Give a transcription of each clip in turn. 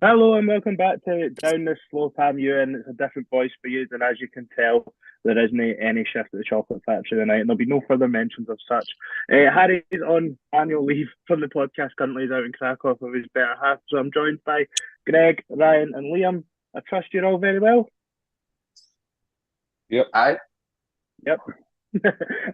Hello and welcome back to Down This Slow Time You, and it's a different voice for you. And as you can tell, there isn't any shift at the chocolate factory tonight, and there'll be no further mentions of such. Harry's on annual leave from the podcast currently. He's out in Krakow with his better half, so I'm joined by Greg, Ryan, and Liam. I trust you're all very well. Yep. Aye. Yep.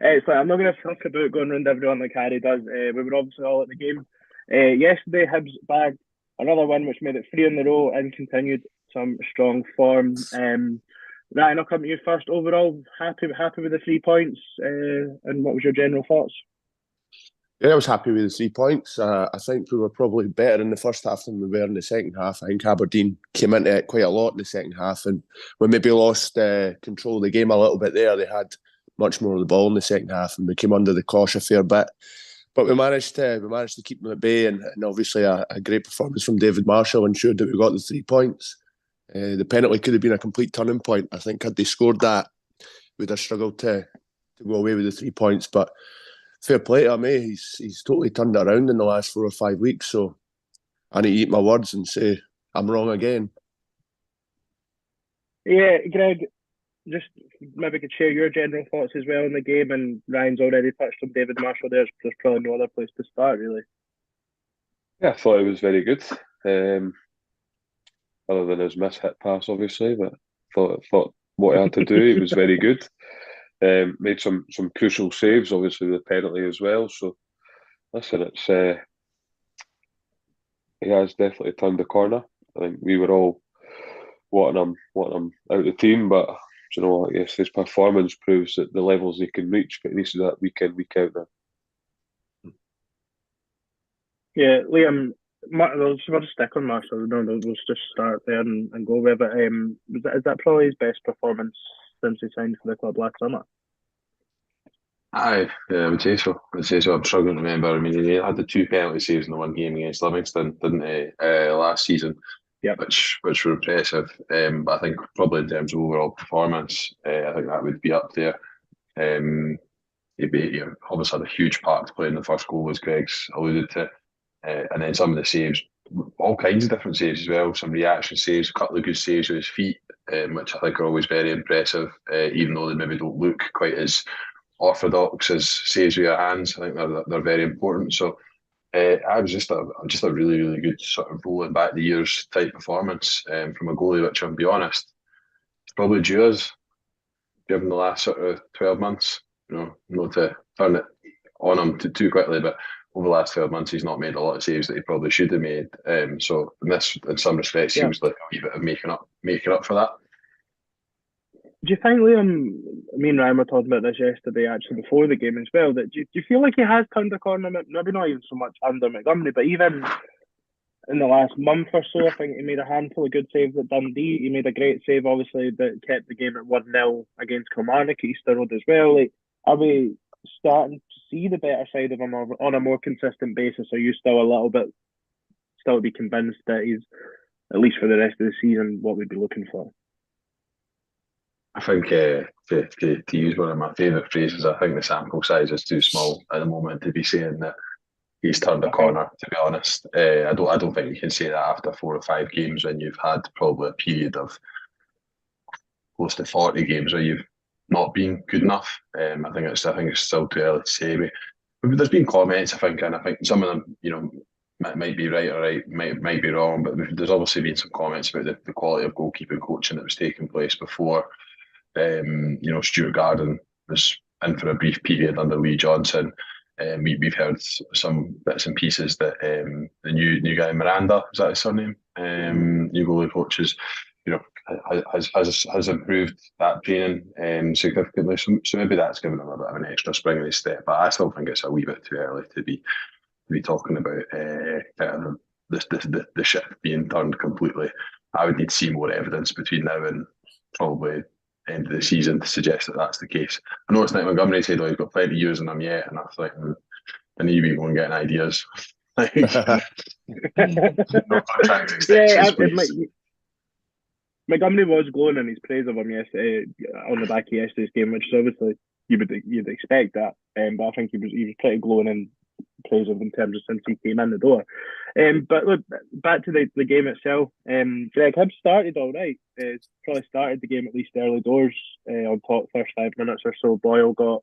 Excellent. I'm not going to talk about going around everyone like Harry does. We were obviously all at the game. Yesterday, Hibs bagged another win, which made it three in a row and continued some strong form. Ryan, I'll come to you first. Overall, happy with the 3 points, and what was your general thoughts? Yeah, I was happy with the 3 points. I think we were probably better in the first half than we were in the second half. I think Aberdeen came into it quite a lot in the second half, and we maybe lost control of the game a little bit there. They had much more of the ball in the second half, and we came under the cosh a fair bit. But we managed to keep them at bay, and obviously a great performance from David Marshall ensured that we got the 3 points. The penalty could have been a complete turning point. I think had they scored that, we'd have struggled to go away with the 3 points. But fair play to him, eh? He's totally turned it around in the last 4 or 5 weeks. So I need to eat my words and say I'm wrong again. Yeah, Greg, just maybe could share your general thoughts as well in the game. And Ryan's already touched on David Marshall. There's probably no other place to start, really. Yeah, I thought it was very good. Um, Other than his miss-hit pass, obviously, but thought what he had to do, he was very good. Made some crucial saves, obviously the penalty as well. So listen, it's he has definitely turned the corner. I think we were all wanting him out of the team, but you know, I guess his performance proves that the levels he can reach, but at least that week in, week out now. Yeah, Liam, we'll just stick on Marshall. No, we'll just start there and go with it. Is that probably his best performance since he signed for the club last summer? Aye, yeah, I would say so. I would say so. I'm struggling to remember. I mean, he had the two penalty saves in the one game against Livingston, didn't he, last season? Yep. Which were impressive. But I think probably in terms of overall performance, I think that would be up there. He obviously had a huge part to play in the first goal, as Greg's alluded to, and then some of the saves, all kinds of different saves as well. Some reaction saves, a couple of good saves with his feet, which I think are always very impressive, even though they maybe don't look quite as orthodox as saves with your hands. I think they're very important. So I was just a really really good sort of rolling back the years type performance from a goalie, which I'll be honest, probably due us given the last sort of 12 months. You know, not to turn it on him too quickly, but over the last 12 months, he's not made a lot of saves that he probably should have made. So in some respects, Yeah. seems like a wee bit of making up for that. Do you think, Liam, me and Ryan were talking about this yesterday, actually, before the game as well, that do you feel like he has turned the corner? Maybe not even so much under Montgomery, but even in the last month or so, I think he made a handful of good saves at Dundee. He made a great save, obviously, that kept the game at 1-0 against Kilmarnock at Easter Road as well. Like, are we starting to see the better side of him on a more consistent basis? Are you still a little bit, still to be convinced that he's, at least for the rest of the season, what we'd be looking for? I think to use one of my favourite phrases, I think the sample size is too small at the moment to be saying that he's turned a Okay. corner. To be honest, I don't think you can say that after 4 or 5 games when you've had probably a period of close to 40 games where you've not been good enough. I think it's still too early to say. But there's been comments, I think, and I think some of them, might be right or might be wrong. But there's obviously been some comments about the quality of goalkeeping coaching that was taking place before. Stuart Garden was in for a brief period under Lee Johnson. We've heard some bits and pieces that the new guy Miranda, is that his surname? New goalie coaches, you know, has improved that training significantly. So maybe that's given him a bit of an extra spring in his step. But I still think it's a wee bit too early to be talking about the ship being turned completely. I would need to see more evidence between now and probably end of the season to suggest that that's the case. I know it's like Montgomery said, he's got plenty of years in him yet, and I was like, I need to be going getting ideas. No contract extensions, please. Montgomery was glowing in his praise of him yesterday on the back of yesterday's game, which is obviously you'd expect that. But I think he was pretty glowing in praise of him in terms of since he came in the door. But look, back to the game itself. Greg, Hibs started all right. Probably started the game at least early doors on top first 5 minutes or so. Boyle got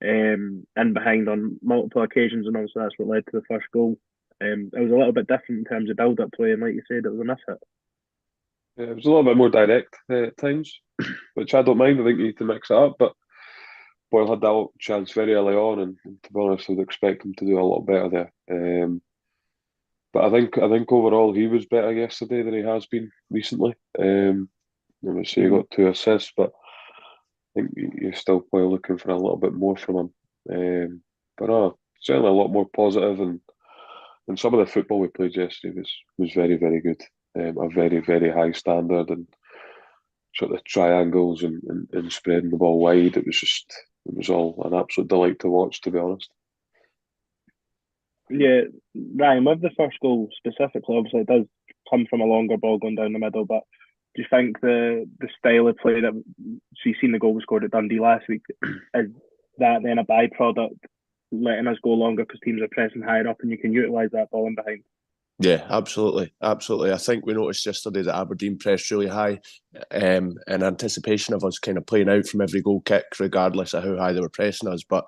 in behind on multiple occasions, and also that's what led to the first goal. It was a little bit different in terms of build-up play, and like you said, it was a miss hit. Yeah, it was a little bit more direct at times, which I don't mind. I think you need to mix it up, but Boyle had that chance very early on, and to be honest, I would expect him to do a lot better there. But I think overall he was better yesterday than he has been recently. Obviously he got 2 assists, but I think you're still probably looking for a little bit more from him. But certainly a lot more positive, and some of the football we played yesterday was very, very good. A very, very high standard, and sort of triangles and spreading the ball wide. It was all an absolute delight to watch, to be honest. Yeah, Ryan, with the first goal specifically, obviously it does come from a longer ball going down the middle, but do you think the style of play that, so you've seen the goal we scored at Dundee last week, is that then a byproduct letting us go longer because teams are pressing higher up and you can utilise that ball in behind? Yeah, absolutely. I think we noticed yesterday that Aberdeen pressed really high in anticipation of us kind of playing out from every goal kick, regardless of how high they were pressing us. But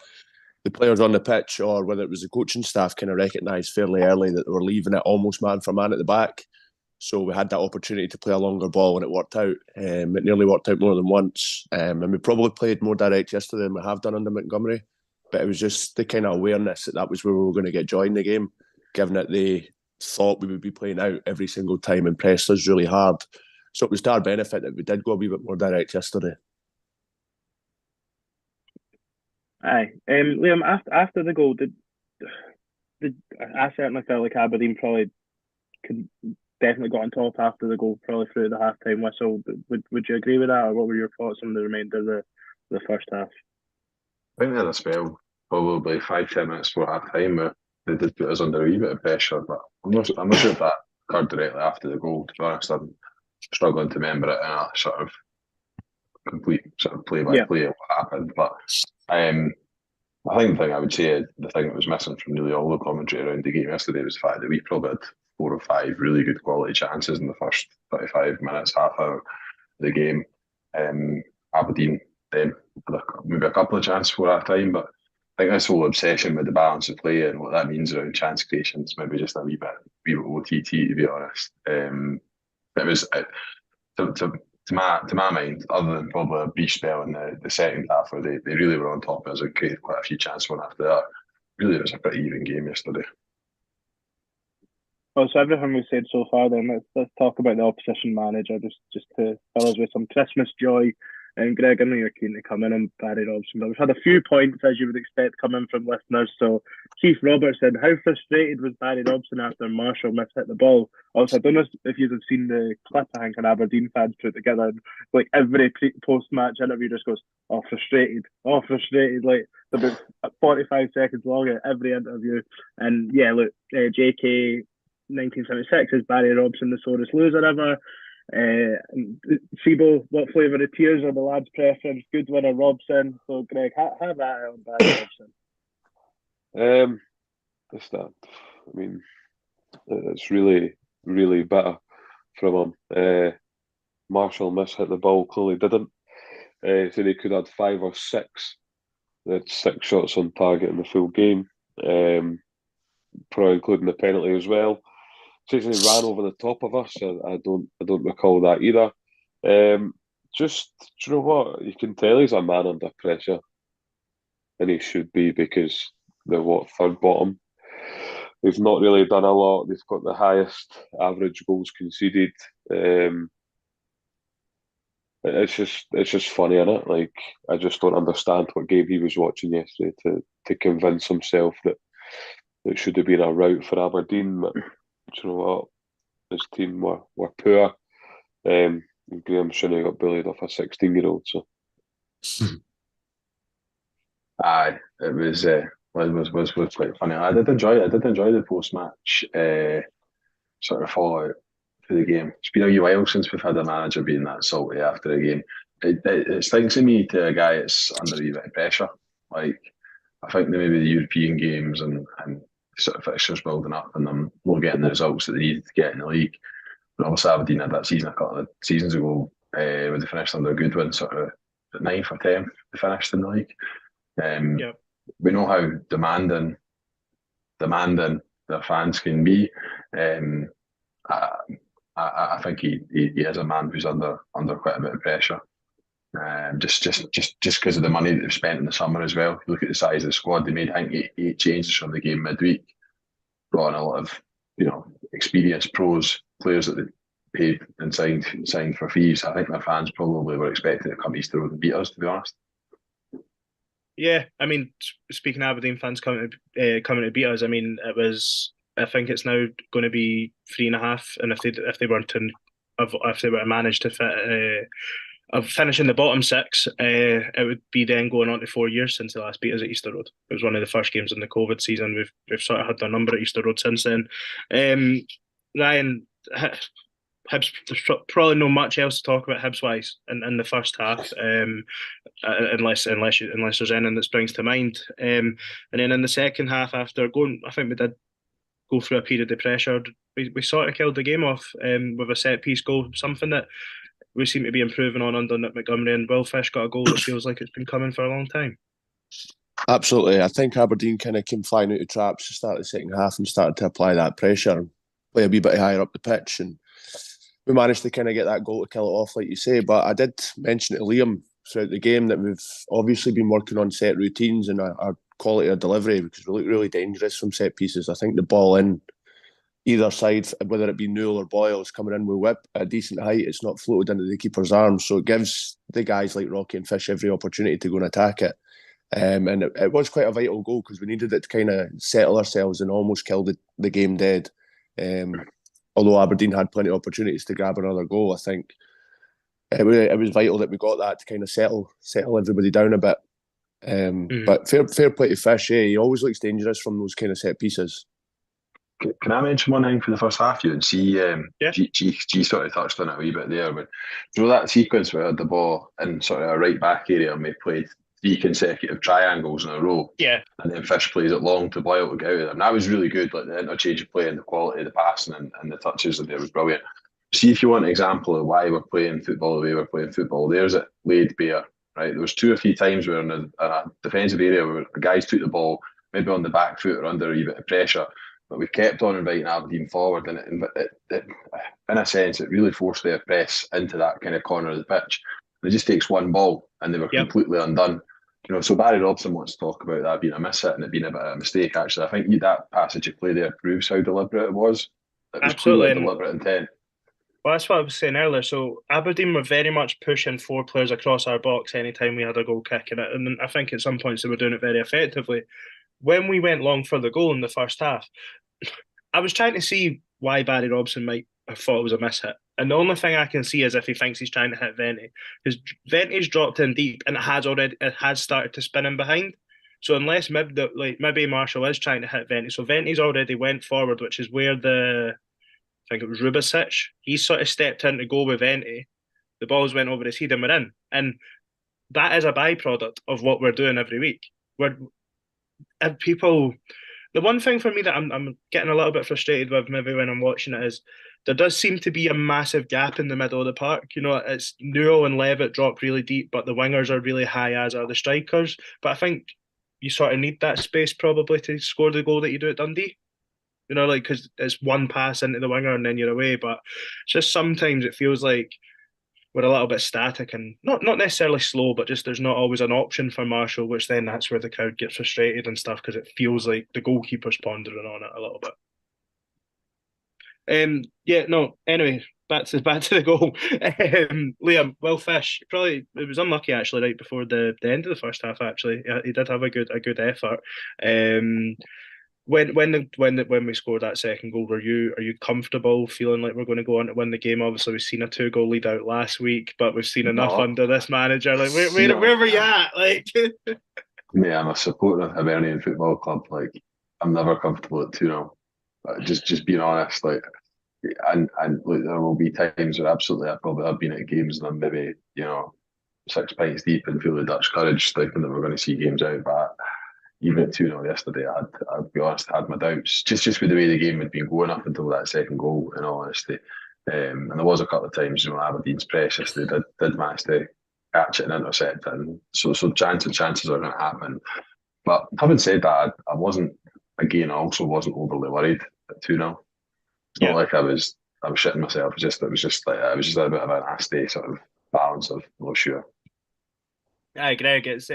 the players on the pitch, or whether it was the coaching staff, kind of recognised fairly early that they were leaving it almost man for man at the back. So we had that opportunity to play a longer ball, and it worked out. It nearly worked out more than once. And we probably played more direct yesterday than we have done under Montgomery. But it was just the kind of awareness that was where we were going to get joy in the game, given that they thought we would be playing out every single time and pressed us really hard. So it was to our benefit that we did go a wee bit more direct yesterday. Aye. Liam, after the goal, did I certainly felt like Aberdeen probably definitely got on top after the goal, probably through the half-time whistle. Would you agree with that, or what were your thoughts on the remainder of the first half? I think they had a spell, probably 5-10 minutes before half time, where they did put us under a wee bit of pressure, but I'm not sure if that occurred directly after the goal. To be honest, I'm struggling to remember it in a sort of complete sort of play by play of what happened. But I think the thing I would say, the thing that was missing from nearly all the commentary around the game yesterday was the fact that we probably had 4 or 5 really good quality chances in the first 35 minutes, half hour of the game. Aberdeen then had maybe a couple of chances for half time, but I think this whole obsession with the balance of play and what that means around chance creation is maybe just a wee bit OTT, to be honest. It was to my mind, other than probably a brief spell in the second half where they really were on top of us and created quite a few chances one after that. Really, it was a pretty even game yesterday. Well, so everything we've said so far, then let's talk about the opposition manager, just to fill us with some Christmas joy. And Greg, I know you're keen to come in on Barry Robson, but we've had a few points, as you would expect, coming from listeners. So Keith Roberts said, how frustrated was Barry Robson after Marshall mishit the ball? Also, I don't know if you've seen the clip, I think, an Aberdeen fans put together. Like every post-match interview just goes, oh, frustrated. Like about 45 seconds long at every interview. And yeah, look, JK 1976 is Barry Robson, the sorest loser ever. Sibo, what flavour of tears are the lads' preference? Good winner Robson. So Greg, have that on Barry Robson. I mean, it's really, really bitter from him. Marshall mishit the ball, clearly didn't. Said he could have 5 or 6. They had 6 shots on target in the full game, probably including the penalty as well. Says he ran over the top of us. I don't recall that either. Just, do you know what? You can tell he's a man under pressure, and he should be, because they're third bottom. They've not really done a lot. They've got the highest average goals conceded. It's just funny, innit? Like, I just don't understand what game he was watching yesterday to convince himself that it should have been a rout for Aberdeen. But do you know what? His team were poor. And Graham Shinney got bullied off a 16-year-old. So, aye, it was quite funny. I did enjoy the post-match sort of fallout for the game. It's been a wee while since we've had a manager being that salty after a game. It stinks to me to a guy that's under a wee bit of pressure. Like, I think maybe the European games and sort of fixtures building up and them not getting the results that they needed to get in the league. But obviously Aberdeen had that season a couple of seasons ago when they finished under Goodwin, sort of at 9th or 10th they finished in the league. We know how demanding their fans can be. I think he is a man who's under quite a bit of pressure. Just because of the money that they've spent in the summer as well. You look at the size of the squad, they made, I think, eight changes from the game midweek. Brought in a lot of, experienced players that they paid and signed for fees. I think their fans probably were expecting to come Easter Road and beat us, to be honest. Yeah, I mean, speaking of Aberdeen fans coming to beat us, I mean, I think it's now going to be 3.5, and if they were to manage to fit of finishing the bottom 6, it would be then going on to 4 years since the last beat us at Easter Road. It was one of the first games in the COVID season. We've sort of had their number at Easter Road since then. Ryan, Hibs, there's probably not much else to talk about Hibs-wise in the first half, unless there's anything that springs to mind. And then in the second half, after going, I think we did go through a period of pressure. We sort of killed the game off with a set piece goal, something that we seem to be improving on under Nick Montgomery, and Will Fish got a goal that feels like it's been coming for a long time. Absolutely. I think Aberdeen kind of came flying out of traps to start the second half and started to apply that pressure and play a wee bit higher up the pitch, and we managed to kind of get that goal to kill it off, like you say. But I did mention to Liam throughout the game that we've obviously been working on set routines and our quality of delivery, because we look really dangerous from set pieces. I think the ball in either side, whether it be Newell or Boyles, coming in with whip at a decent height, it's not floated into the keeper's arms. So it gives the guys like Rocky and Fish every opportunity to go and attack it. And it was quite a vital goal because we needed it to kind of settle ourselves and almost kill the game dead. Although Aberdeen had plenty of opportunities to grab another goal, I think it was vital that we got that to kind of settle everybody down a bit. But fair play to Fish, he always looks dangerous from those kind of set pieces. Can I mention one thing for the first half, you and see? G sort of touched on it a wee bit there, but that sequence where we had the ball in sort of a right back area and we played 3 consecutive triangles in a row, and then Fish plays it long to Boyle to get out of them. That was really good. Like the interchange of play and the quality of the passing and the touches in there was brilliant. See if you want an example of why we're playing football the way we're playing football. There's it laid bare. Right, there was 2 or 3 times where in a defensive area where the guys took the ball maybe on the back foot or under a wee bit of pressure, but we kept on inviting Aberdeen forward, and it in a sense it really forced their press into that kind of corner of the pitch. It just takes one ball and they were completely undone. So Barry Robson wants to talk about that being a miss hit and it being a bit of a mistake. Actually, I think that passage of play there proves how deliberate it was. It was clearly deliberate intent. Well, that's what I was saying earlier. So Aberdeen were very much pushing 4 players across our box anytime we had a goal kick in it. And I think at some points they were doing it very effectively. When we went long for the goal in the first half, I was trying to see why Barry Robson might have thought it was a miss hit. And the only thing I can see is if he thinks he's trying to hit Venti. Because Venti's dropped in deep and it has started to spin in behind. So unless maybe Marshall is trying to hit Venti. So Venti's already went forward, which is where I think it was Rubicic. He sort of stepped in to go with Venti. The balls went over his head and we're in. And that is a byproduct of what we're doing every week. The one thing for me that I'm getting a little bit frustrated with maybe when I'm watching it is there does seem to be a massive gap in the middle of the park. It's Newell and Levitt drop really deep, but the wingers are really high, as are the strikers. But I think you sort of need that space probably to score the goal that you do at Dundee. Because it's one pass into the winger and then you're away. But just sometimes it feels like we're a little bit static and not necessarily slow, but just there's not always an option for Marshall, which then that's where the crowd gets frustrated and stuff because it feels like the goalkeeper's pondering on it a little bit. Anyway, back to the goal. Liam, Will Fish, probably it was unlucky actually right before the end of the first half. Actually, he did have a good effort. When we scored that second goal, are you comfortable feeling like we're going to go on to win the game? Obviously, we've seen a 2-goal lead out last week, but we've seen enough under this manager. Like, where were you at? Like, yeah, I'm a supporter of Hibernian Football Club. Like, I'm never comfortable at 2-0. Just being honest, like, and like, there will be times where absolutely I probably have been at games and I'm maybe 6 pints deep and feel the Dutch courage, thinking that we're going to see games out, but even at 2-0 yesterday, I'd be honest, I had my doubts. Just with the way the game had been going up until that second goal, in all honesty. And there was a couple of times, Aberdeen's press yesterday did manage to catch it and intercept it. And so chances are going to happen. But having said that, I wasn't, again, I also wasn't overly worried at 2-0. It's not like I was shitting myself. It was just a bit of a nasty sort of balance of not sure. Aye, Greg, it's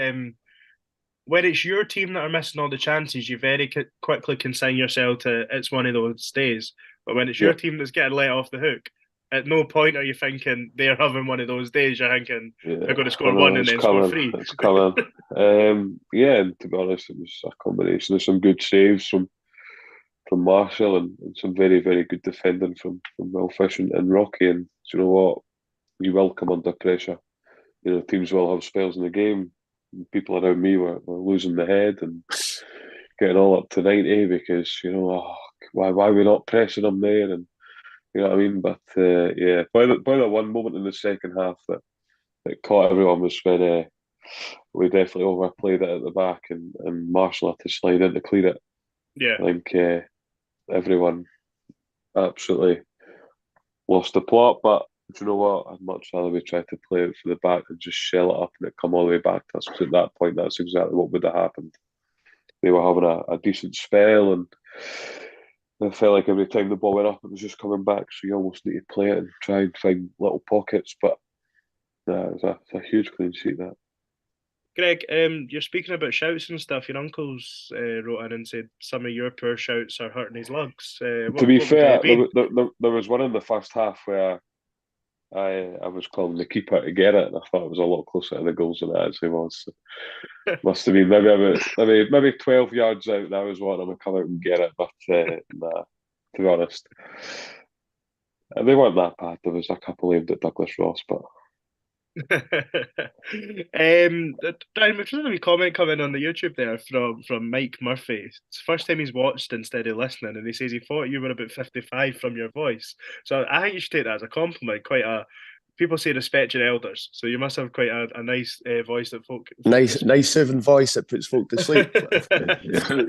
when it's your team that are missing all the chances, you very quickly consign yourself to it's one of those days. But when it's your team that's getting let off the hook, at no point are you thinking they're having one of those days. You're thinking they're going to score one and then score three. It's coming. And to be honest, it was a combination of some good saves from Marshall and some very, very good defending from Will Fish and Rocky. And you know what? You will come under pressure. Teams will have spells in the game. People around me were losing their head and getting all up to 90 because, why are we not pressing them there? And you know what I mean? But by the one moment in the second half that caught everyone was when we definitely overplayed it at the back and Marshall had to slide in to clear it. Yeah. I think everyone absolutely lost the plot, but do you know what? I'd much rather we try to play it for the back and just shell it up and it come all the way back to us. Because at that point, that's exactly what would have happened. They were having a decent spell, and it felt like every time the ball went up, it was just coming back. So you almost need to play it and try and find little pockets. But it's a huge clean sheet, that. Greg, you're speaking about shouts and stuff. Your uncle's wrote in and said some of your poor shouts are hurting his lugs. To be fair, there was one in the first half where I was calling the keeper to get it, and I thought it was a lot closer to the goals than it actually was. So must have been maybe 12 yards out. That was what I would come out and get it, but nah, to be honest, they weren't that bad. There was a couple aimed at Douglas Ross, but. Brian, we've had a wee comment coming on the YouTube there from Mike Murphy. It's the first time he's watched instead of listening, and he says he thought you were about 55 from your voice. So I think you should take that as a compliment. People say respect your elders, so you must have quite a nice voice that folk. Nice soothing voice that puts folk to sleep.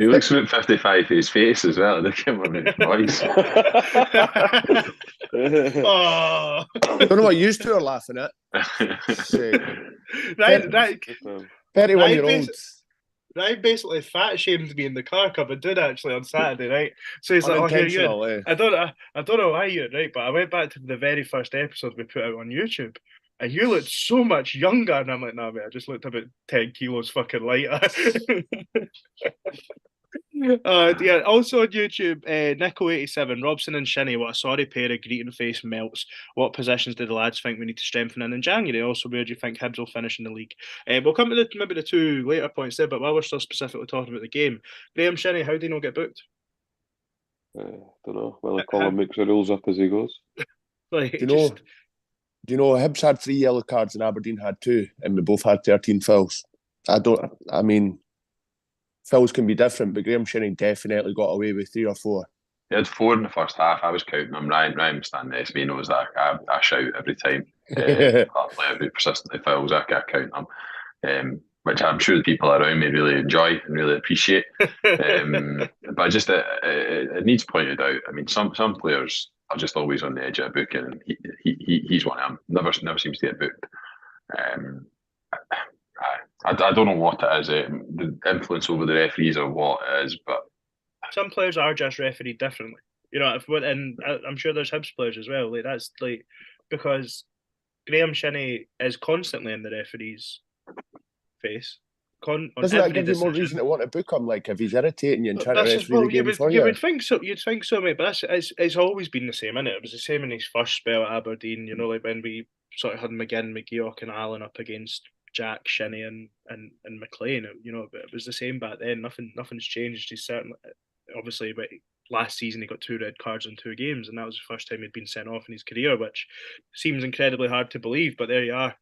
He looks about 55 for his face as well. Look at him his voice. Oh. I don't know what you two are laughing at. Right. 31-year-olds. Ryan basically fat shamed me in the car coming down actually on Saturday, right? So he's like, "Oh, here you are." I don't know why you're right, but I went back to the very first episode we put out on YouTube, and you looked so much younger, and I'm like, "Nah, mate, I just looked about 10 kilos fucking lighter." Also on YouTube, Nico87, Robson and Shinnie, what a sorry pair of greeting face melts. What positions do the lads think we need to strengthen in January? Also, where do you think Hibs will finish in the league? We'll come to maybe the two later points there, but while we're still specifically talking about the game, Graham, Shinnie, how do you not get booked? Don't know. Well, Colin makes the rules up as he goes. Do you know Hibs had 3 yellow cards and Aberdeen had 2, and we both had 13 fouls. Fouls can be different, but Graham Shinnie definitely got away with 3 or 4. He had 4 in the first half. I was counting them. Ryan was standing next to me, knows that I shout every time. Our player who persistently fouls, I count them. Which I'm sure the people around me really enjoy and really appreciate. But just it needs pointed out. I mean, some players are just always on the edge of a booking, and he's one of them. Never seems to get booked. I don't know what it is, the influence over the referees or what it is, but some players are just refereed differently. And I'm sure there's Hibs players as well. That's because Graham Shinnie is constantly in the referee's face. Doesn't that give you more reason to want to book him? Like if he's irritating you and trying to referee the game for you? You would think so. You'd think so, mate. But it's always been the same, isn't it? It was the same in his first spell at Aberdeen. Like when we sort of had McGinn, McGeoch, and Allen up against Jack, Shinnie, and McLean. But it was the same back then. Nothing's changed. He's certainly, obviously, but last season he got 2 red cards in 2 games, and that was the first time he'd been sent off in his career, which seems incredibly hard to believe. But there you are.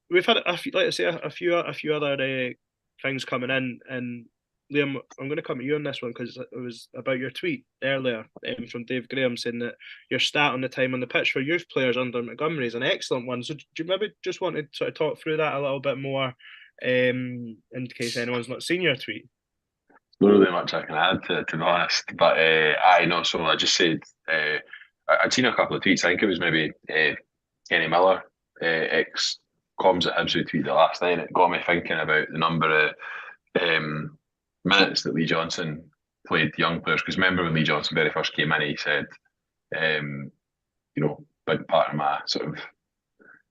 We've had a few other things coming in, and Liam, I'm going to come to you on this one because it was about your tweet earlier from Dave Graham saying that your stat on the time on the pitch for youth players under Montgomery is an excellent one. So do you maybe just want to sort of talk through that a little bit more in case anyone's not seen your tweet? Not really much I can add to be honest, but I know. So I just said I'd seen a couple of tweets. I think it was maybe Kenny Miller, ex comms at Hibs, who tweeted it last night. And it got me thinking about the number of minutes that Lee Johnson played young players. Because remember when Lee Johnson very first came in, he said, big part of my sort of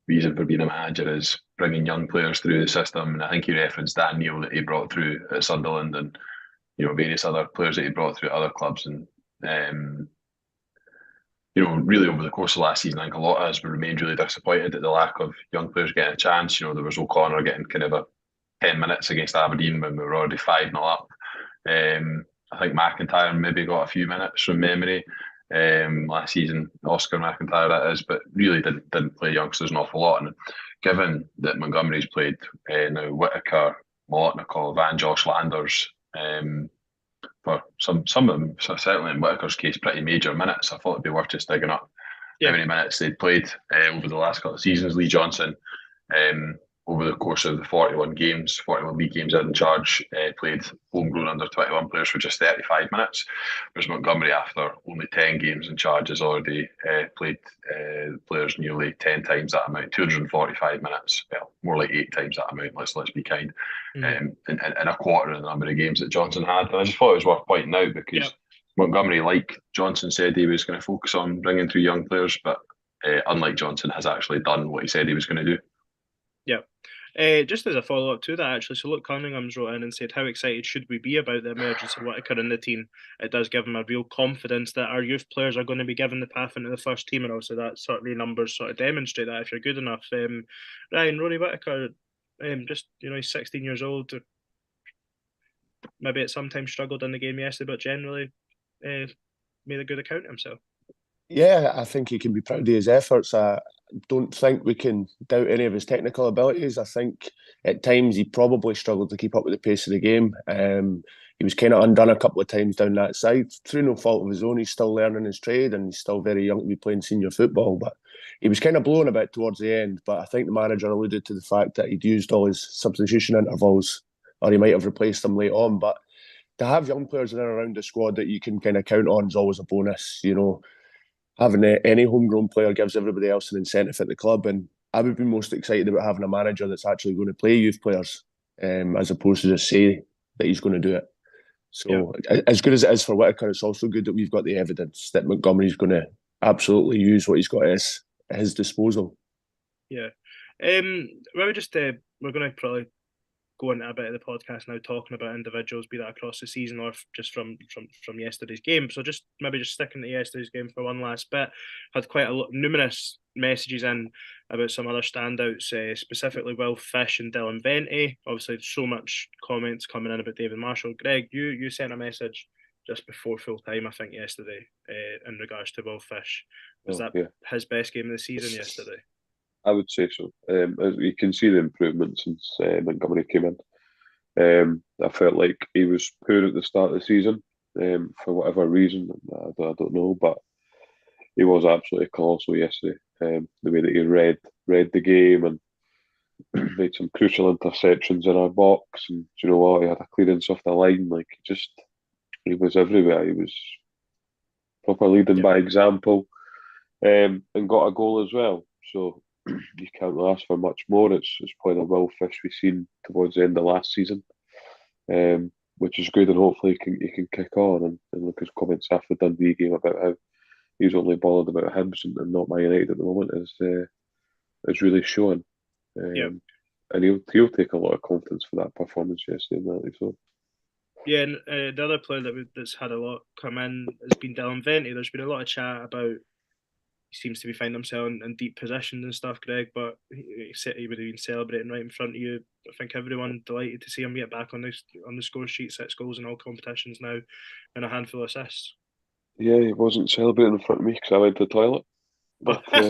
reason for being a manager is bringing young players through the system. And I think he referenced Dan Neil that he brought through at Sunderland, and various other players that he brought through at other clubs. And really over the course of last season, I think a lot of us remained really disappointed at the lack of young players getting a chance. There was O'Connor getting kind of a 10 minutes against Aberdeen when we were already 5-0 up. I think McIntyre maybe got a few minutes from memory last season, Oscar McIntyre that is, but really didn't play youngsters an awful lot. And given that Montgomery's played now Whittaker, Molotnikov, and Josh Landers, for some of them, so certainly in Whittaker's case, pretty major minutes. I thought it'd be worth just digging up how many minutes they'd played over the last couple of seasons. Lee Johnson, over the course of the 41 league games in charge, played homegrown under 21 players for just 35 minutes, whereas Montgomery, after only 10 games in charge, has already played players nearly 10 times that amount, 245 minutes. Well, more like 8 times that amount, let's be kind, in a quarter of the number of games that Johnson had. And I just thought it was worth pointing out because Montgomery, like Johnson said, he was going to focus on bringing through young players, but unlike Johnson, has actually done what he said he was going to do. Just as a follow-up to that, actually, so Luke Cunningham's wrote in and said, how excited should we be about the emergence of Whittaker in the team? It does give him a real confidence that our youth players are going to be given the path into the first team, and also that certainly numbers sort of demonstrate that if you're good enough. Ryan, Rory Whittaker, he's 16 years old, maybe at some time struggled in the game yesterday, but generally made a good account of himself. Yeah, I think he can be proud of his efforts. I don't think we can doubt any of his technical abilities. I think at times he probably struggled to keep up with the pace of the game. He was kind of undone a couple of times down that side through no fault of his own. He's still learning his trade and he's still very young to be playing senior football. But he was kind of blown a bit towards the end. But I think the manager alluded to the fact that he'd used all his substitution intervals, or he might have replaced them late on. But to have young players in and around the squad that you can kind of count on is always a bonus. Having any homegrown player gives everybody else an incentive at the club, and I would be most excited about having a manager that's actually going to play youth players, as opposed to just say that he's going to do it. So as good as it is for Whittaker, it's also good that we've got the evidence that Montgomery's going to absolutely use what he's got at his disposal. Yeah. We're going to probably go into a bit of the podcast now talking about individuals, be that across the season or just from yesterday's game. So just sticking to yesterday's game for one last bit. Had quite numerous messages in about some other standouts, specifically Will Fish and Dylan Venti. Obviously, so much comments coming in about David Marshall. Greg, you sent a message just before full time, I think, yesterday, in regards to Will Fish. Was that his best game of the season yesterday? I would say so. You can see the improvement since Montgomery came in. I felt like he was poor at the start of the season for whatever reason. I don't know, but he was absolutely colossal yesterday. The way that he read the game and made some crucial interceptions in our box, and you know what, he had a clearance off the line. Like he was everywhere. He was proper leading by example, and got a goal as well. So you can't ask for much more. It's probably the Will Fish we've seen towards the end of last season, which is good, and hopefully he can kick on. And look, his comments after the Dundee game about how he's only bothered about Hibs and not Man United at the moment is really showing. And he'll take a lot of confidence for that performance yesterday. So. Yeah, and the other player that's had a lot come in has been Dylan Venti. There's been a lot of chat about he seems to be finding himself in deep positions and stuff, Greg, but he would have been celebrating right in front of you. I think everyone delighted to see him get back on the score sheet, 6 goals in all competitions now, and a handful of assists. Yeah, he wasn't celebrating in front of me because I went to the toilet. But, no,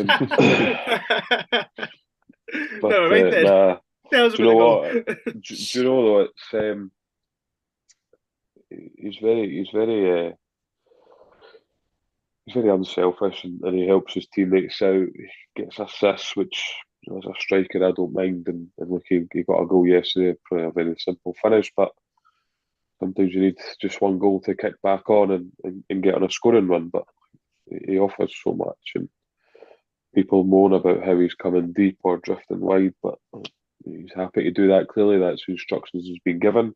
right then. Do you know what? Do you know though? It's he's very unselfish, and he helps his teammates out. He gets assists, which as a striker I don't mind. And look, he got a goal yesterday, probably a very simple finish, but sometimes you need just one goal to kick back on and get on a scoring run, but he offers so much, and people moan about how he's coming deep or drifting wide, but he's happy to do that. Clearly, that's the instructions he's been given.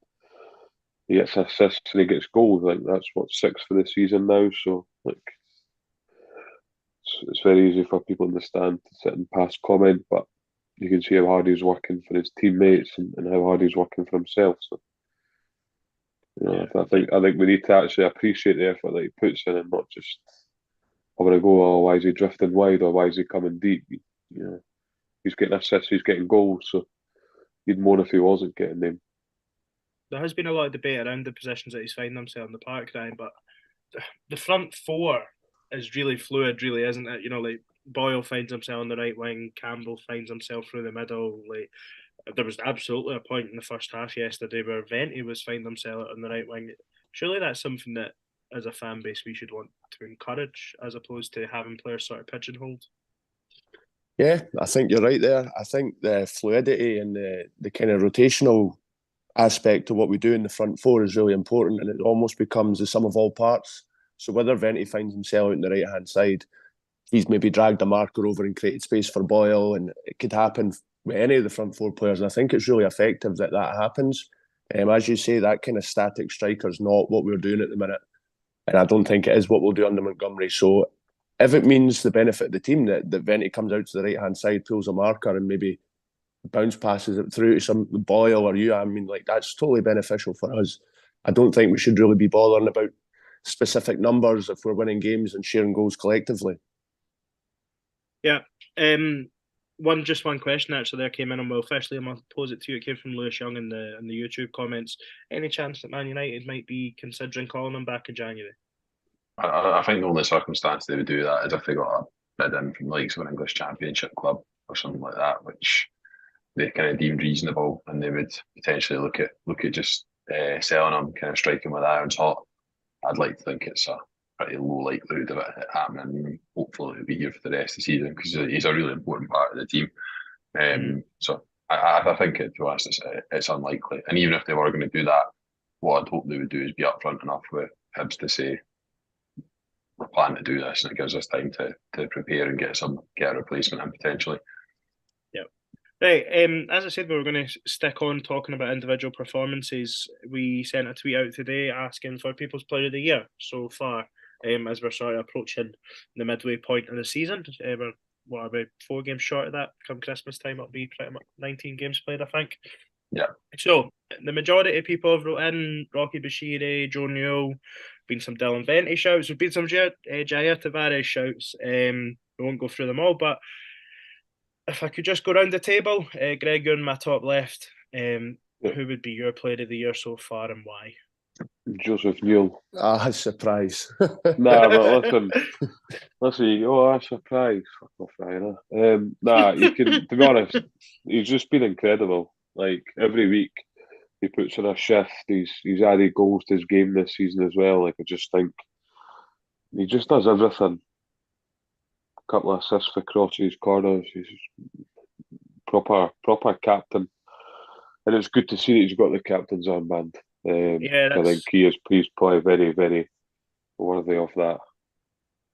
He gets assists and he gets goals. Like, that's what, 6 for the season now. So like, it's very easy for people in the stand to sit and pass comment, but you can see how hard he's working for his teammates and how hard he's working for himself. So, you know, I think we need to actually appreciate the effort that he puts in, and not just having to go, oh, why is he drifting wide or why is he coming deep? You know, he's getting assists, he's getting goals, so you'd moan if he wasn't getting them. There has been a lot of debate around the positions that he's finding himself in the park, Ryan, but the front four is really fluid, really, isn't it? You know, like Boyle finds himself on the right wing, Campbell finds himself through the middle. Like, there was absolutely a point in the first half yesterday where Venti was finding himself on the right wing. Surely that's something that, as a fan base, we should want to encourage, as opposed to having players sort of pigeonholed. Yeah, I think you're right there. I think the fluidity and the kind of rotational aspect to what we do in the front four is really important, and it almost becomes the sum of all parts. So whether Venti finds himself out on the right-hand side, he's maybe dragged a marker over and created space for Boyle, and it could happen with any of the front four players. And I think it's really effective that happens. As you say, that kind of static striker is not what we're doing at the minute, and I don't think it is what we'll do under Montgomery. So if it means the benefit of the team that Venti comes out to the right-hand side, pulls a marker, and maybe bounce passes it through to some Boyle or you, I mean, like, that's totally beneficial for us. I don't think we should really be bothering about specific numbers if we're winning games and sharing goals collectively. Yeah. One question actually there came in, and well, firstly I'm gonna pose it to you. It came from Lewis Young in the YouTube comments. Any chance that Man United might be considering calling him back in January? I think the only circumstance they would do that is if they got a bid in from the likes of an English Championship club or something like that, which they kind of deemed reasonable, and they would potentially look at just selling him, kind of striking with irons hot. I'd like to think it's a pretty low likelihood of it happening. Hopefully, he'll be here for the rest of the season because he's a really important part of the team. So I think, to be honest, it's unlikely. And even if they were going to do that, what I'd hope they would do is be upfront enough with Hibs to say, we're planning to do this, and it gives us time to prepare and get a replacement in potentially. Right, as I said, we were going to stick on talking about individual performances. We sent a tweet out today asking for People's Player of the Year so far, as we're sort of approaching the midway point of the season. We're about 4 games short of that. Come Christmas time, it'll be pretty much 19 games played, I think. Yeah. So, the majority of people have wrote in Rocky Bashiri, Joe Newell, been some Dylan Venti shouts, there's been some Jair Tavares shouts. We won't go through them all, but if I could just go around the table, Greg, you're in my top left. Who would be your player of the year so far, and why? Joseph Newell. Ah, surprise. Nah, but listen, you go, surprise. Fuck off, Ryan. Nah, you can, to be honest, he's just been incredible. Like, every week he puts in a shift. He's added goals to his game this season as well. Like, I just think he just does everything. Couple of assists for crosses, corners. He's proper captain, and it's good to see that he's got the captain's armband. I think he's probably very, very worthy of that.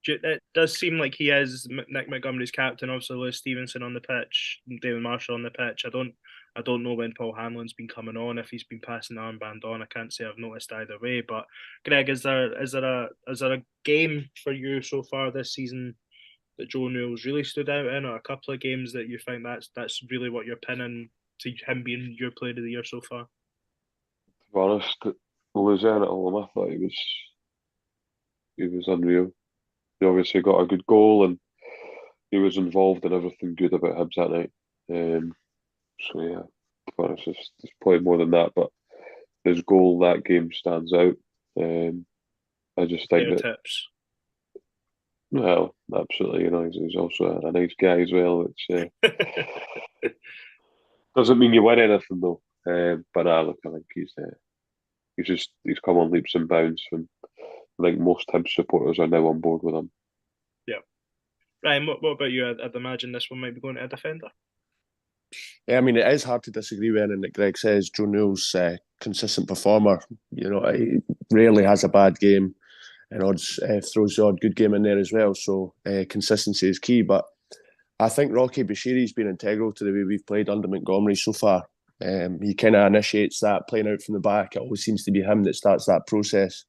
It does seem like he is Nick Montgomery's captain. Obviously, Lewis Stevenson on the pitch, David Marshall on the pitch. I don't know when Paul Hanlon's been coming on, if he's been passing the armband on. I can't say I've noticed either way. But Greg, is there a game for you so far this season that Joe Newell's really stood out in, or a couple of games that you think that's really what you're pinning to him being your player of the year so far? To be honest, Luzerne at home, I thought he was unreal. He obviously got a good goal, and he was involved in everything good about Hibs that night. So yeah, to be honest, there's probably more than that, but his goal that game stands out. I just think that tips. Well, absolutely. You know, he's also a nice guy as well, which doesn't mean you win anything though. But look, I think he's come on leaps and bounds, and I think most Hibs supporters are now on board with him. Yeah. Ryan, what about you? I'd imagine this one might be going to a defender. Yeah, I mean, it is hard to disagree with anything that Greg says. Joe Newell's consistent performer. You know, he rarely has a bad game, and odds throws the odd good game in there as well. So consistency is key. But I think Rocky Bashiri's been integral to the way we've played under Montgomery so far. He kind of initiates that, playing out from the back. It always seems to be him that starts that process.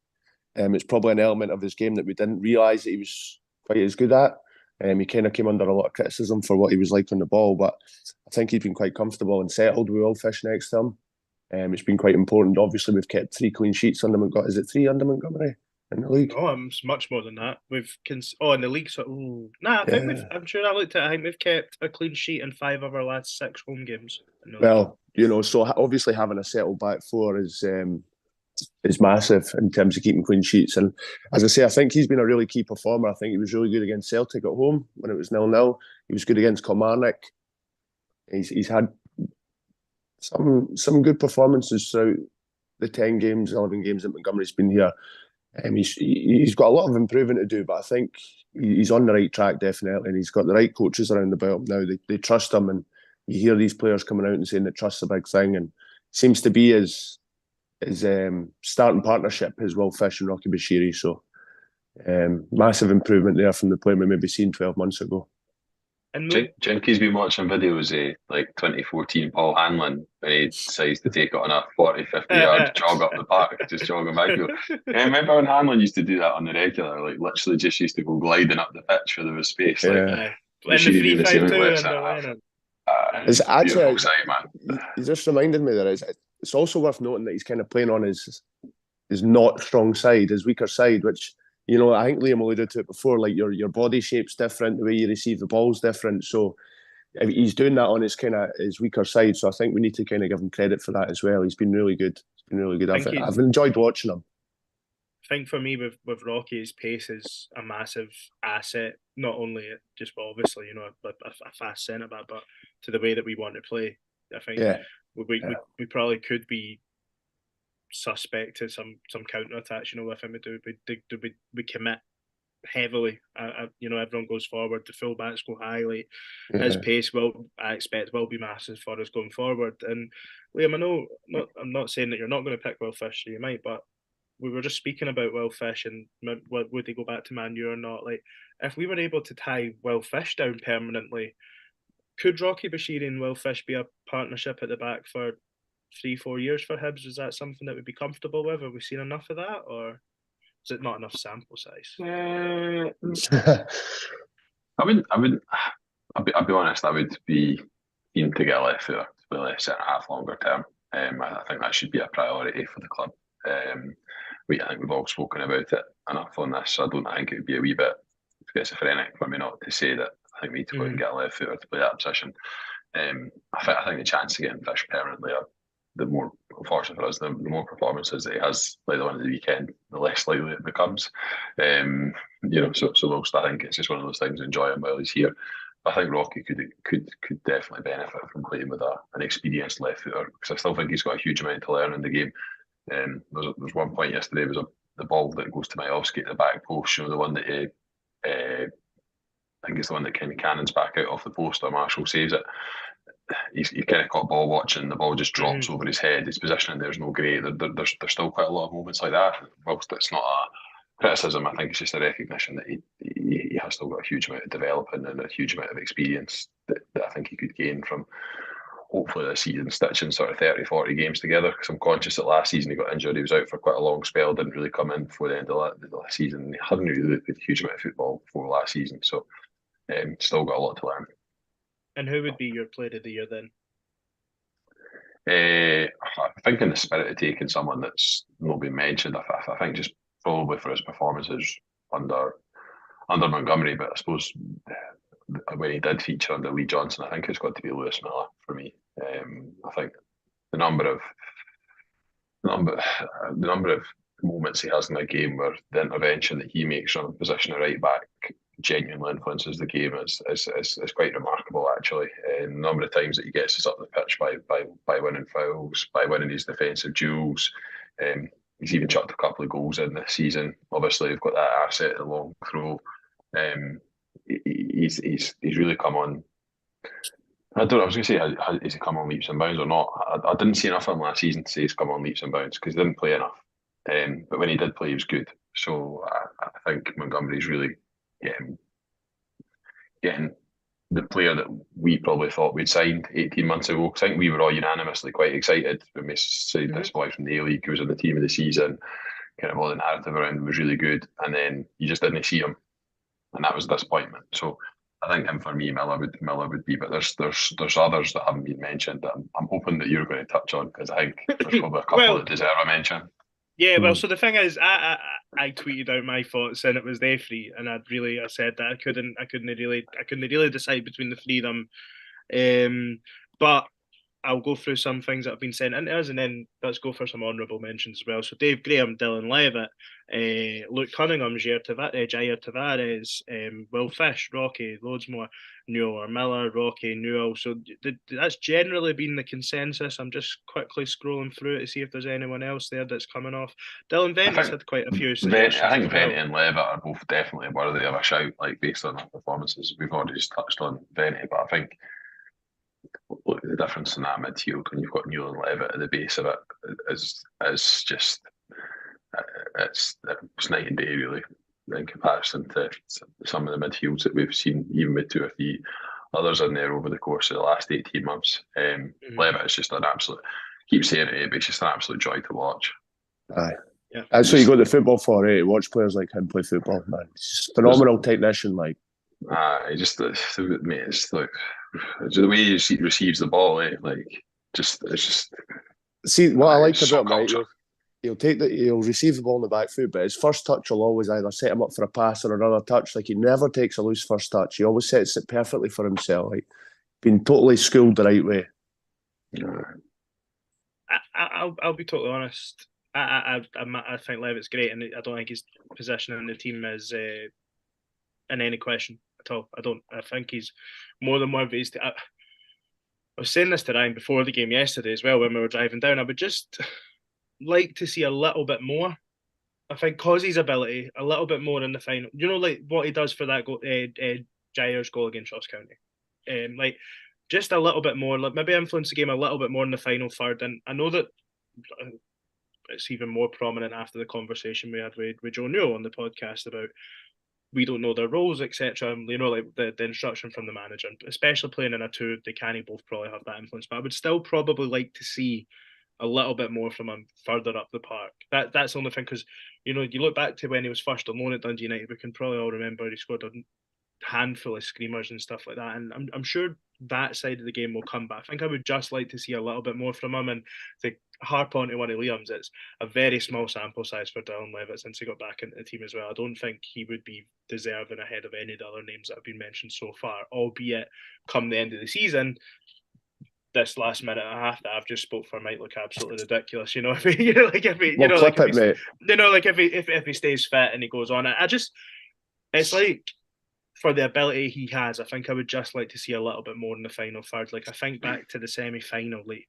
It's probably an element of his game that we didn't realise that he was quite as good at. He kind of came under a lot of criticism for what he was like on the ball, but I think he's been quite comfortable and settled with Will Fish next to him. It's been quite important. Obviously, we've kept 3 clean sheets under Montgomery. Is it 3 under Montgomery in the league? Oh, it's much more than that. In the league. So, I think I'm sure I looked at it. I think we've kept a clean sheet in 5 of our last 6 home games. Well, you know, so obviously having a settled back four is massive in terms of keeping clean sheets. And as I say, I think he's been a really key performer. I think he was really good against Celtic at home when it was 0-0. He was good against Kilmarnock. He's had some good performances throughout the 10 games, 11 games that Montgomery's been here. He's got a lot of improving to do, but I think he's on the right track, definitely, and he's got the right coaches around about him now. They trust him, and you hear these players coming out and saying that trust's a big thing, and seems to be his starting partnership is Will Fish and Rocky Bashiri. So massive improvement there from the player we maybe seen 12 months ago. Jenky's been watching videos like 2014 Paul Hanlon when he decides to take it on a 40-50 yard jog up the park, just jogging back. Remember when Hanlon used to do that on the regular, like literally just used to go gliding up the pitch where there was space. And the 3-5-2 it's actually sight, man. You just reminded me that it's also worth noting that he's kind of playing on his not strong side, his weaker side, which, you know, I think Liam alluded to it before, like your body shape's different, the way you receive the ball's different. So he's doing that on his weaker side. So I think we need to kind of give him credit for that as well. He's been really good. I've enjoyed watching him. I think for me with Rocky, his pace is a massive asset, not only just obviously, you know, a fast centre back, but to the way that we want to play. I think we probably could be suspect to some counter attacks, you know, with him. We commit heavily. You know, everyone goes forward, the full backs go high. Like his pace I expect will be massive for us going forward. And Liam, I know I'm not saying that you're not going to pick Will Fish, so you might, but we were just speaking about Will Fish and would they go back to Man U or not? Like, if we were able to tie Will Fish down permanently, could Rocky Bashiri and Will Fish be a partnership at the back for 3-4 years for Hibs? Is that something that we'd be comfortable with? Have we seen enough of that, or is it not enough sample size? I'll be honest, I would be keen to get a left footer to play left centre half longer term. I think that should be a priority for the club. I think we've all spoken about it enough on this, so I don't think it would be a wee bit schizophrenic for me not to say that I think we need to go and get a left footer to play that position. I think the chance of getting Fish permanently are the more, unfortunate for us, the more performances that he has, like the one of the weekend, the less likely it becomes. So whilst I think it's just one of those things, enjoy him while he's here. I think Rocky could definitely benefit from playing with an experienced left footer, because I still think he's got a huge amount to learn in the game. There's one point yesterday, was the ball that goes to Majowski at the back post, you know, the one that I think it's the one that kind of cannons back out off the post, or Marshall saves it. He's kind of caught ball watching, the ball just drops over his head. His positioning there's no great. There's still quite a lot of moments like that. Whilst it's not a criticism, I think it's just a recognition that he has still got a huge amount of developing and a huge amount of experience that I think he could gain from, hopefully, this season, stitching sort of 30-40 games together, because I'm conscious that last season he got injured. He was out for quite a long spell, didn't really come in before the end of the season. He hadn't really looked at a huge amount of football before last season, so still got a lot to learn. And who would be your player of the year then? I think in the spirit of taking someone that's not been mentioned, I think just probably for his performances under Montgomery, but I suppose when he did feature under Lee Johnson, I think it's got to be Lewis Miller for me. I think the number of moments he has in a game where the intervention that he makes from a position of right back genuinely influences the game is quite remarkable, actually. The number of times that he gets us up the pitch by winning fouls, by winning his defensive duels. He's even chucked a couple of goals in this season. Obviously, we've got that asset, the long throw. He's really come on. I don't know. I was going to say, has he come on leaps and bounds or not? I didn't see enough of him last season to say he's come on leaps and bounds because he didn't play enough. But when he did play, he was good. So I think Montgomery's really getting getting the player that we probably thought we'd signed 18 months ago. I think we were all unanimously quite excited when we said this boy from the A-League who was in the team of the season. Kind of all the narrative around him was really good, and then you just didn't see him, and that was a disappointment. So I think him for me, Miller would be, but there's others that haven't been mentioned that I'm hoping that you're going to touch on because I think there's probably a couple that deserve a mention. Yeah, well, so the thing is, I tweeted out my thoughts and it was they three, and I said that I couldn't really decide between the three of them. But I'll go through some things that have been sent into us, and then let's go for some honourable mentions as well. So Dave Graham, Dylan Levitt, Luke Cunningham, Jair Tavares, Will Fish, Rocky, loads more, Newell, Miller, Rocky, Newell. So that's generally been the consensus. I'm just quickly scrolling through it to see if there's anyone else there that's coming off. Dylan Venti's had quite a few suggestions. I think Venti and Levitt are both definitely worthy of a shout, like based on their performances. We've already just touched on Venti, but I think look, the difference in that midfield when you've got Newell and Levitt at the base of it is just it's night and day really in comparison to some of the midfields that we've seen, even with two or three others in there over the course of the last 18 months. Levitt is just an absolute, keep saying it, but it's just an absolute joy to watch. Aye. Yeah. That's what you go to football for, eh? To watch players like him play football, man. He's just phenomenal technician, like. Just mate, it's like the way he receives the ball, eh? Like it's just. See what I like about him, right? He'll receive the ball in the back foot, but his first touch will always either set him up for a pass or another touch. Like he never takes a loose first touch. He always sets it perfectly for himself. Like been totally schooled the right way. I'll be totally honest. I think Levitt's great, and I don't think his position in the team is in any question at all. I think he's more than worthy. I was saying this to Ryan before the game yesterday as well when we were driving down. I would just like to see a little bit more. I think Causey's ability a little bit more in the final. You know, like what he does for that goal, Jair's goal against Ross County. Like just a little bit more. Like maybe influence the game a little bit more in the final third. And I know that it's even more prominent after the conversation we had with Joe Newell on the podcast about we don't know their roles, etc. You know, like the instruction from the manager, especially playing in a two, they can both probably have that influence. But I would still probably like to see a little bit more from him further up the park. That's the only thing, because you know, you look back to when he was first on loan at Dundee United, we can probably all remember he scored a handful of screamers and stuff like that, and I'm sure that side of the game will come back. I think I would just like to see a little bit more from him, and to harp on to one of Liam's, it's a very small sample size for Dylan Levitt since he got back into the team as well. I don't think he would be deserving ahead of any of the other names that have been mentioned so far, albeit come the end of the season, this last minute and a half that I've just spoke for might look absolutely ridiculous. You know, if he, if he stays fit and he goes on, it's like, for the ability he has, I think I would just like to see a little bit more in the final third. Like I think back to the semi-final, like